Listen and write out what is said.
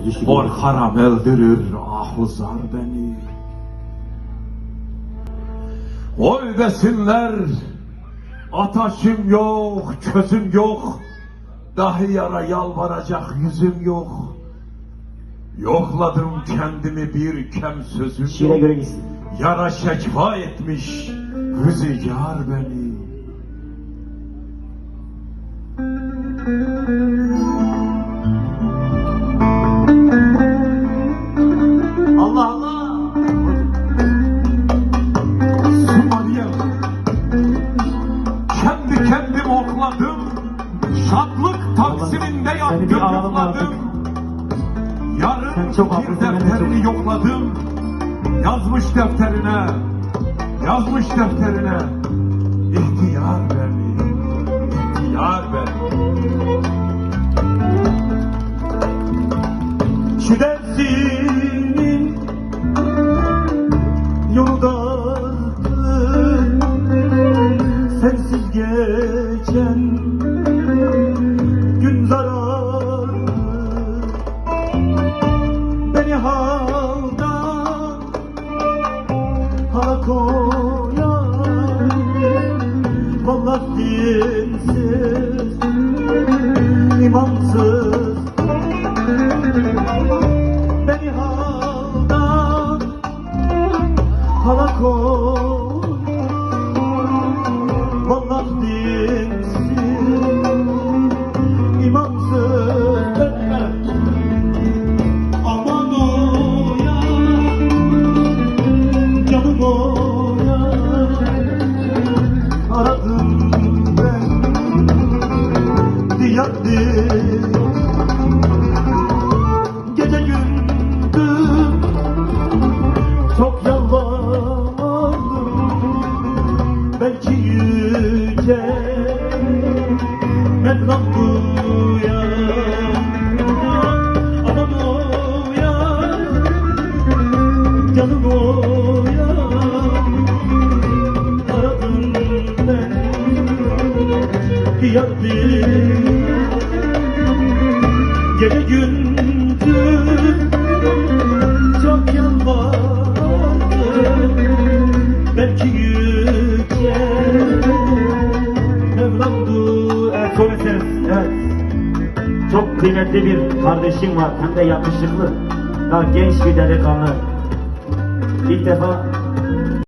göz dişi. Korkarım öldürür ahuzar beni. Oy desinler, ataşım yok, çözüm yok, dahi yara yalvaracak yüzüm yok. Yokladım kendimi bir kem sözüm Şiire yok. göre gitsin. Yara şekva etmiş rüzgar beni. Allah Allah. Sumariye, kendi kendim okladım, şadlık taksiminde Seni bir ağlama yokladım. Yarın Sen çok bir haklısın, ben de defterini çok- yokladım, yazmış defterine, yazmış defterine, ihtiyar beni, ihtiyar beni. Şu dersinin yolu dardır, sensiz geçen gün zarardır. Beni haldan hala koyar, vallahi dinsiz, imansız. Beni haldan hala koy, vallahi dinsiz, imansız. Aman o ya, canım o ya, aradım ben diyar diyar. Gece gündüz çok yalvardım, belki yüce Mevlam duyar. Aman o ya, canım o ya, aradım ben diyar diyar. Gece gündüz çok yalvardım, belki yüce Mevlam'dı. Evet, son eseriz. Evet. Çok kıymetli bir kardeşim var. Hem de yakışıklı. Daha genç bir delikanlı. İlk defa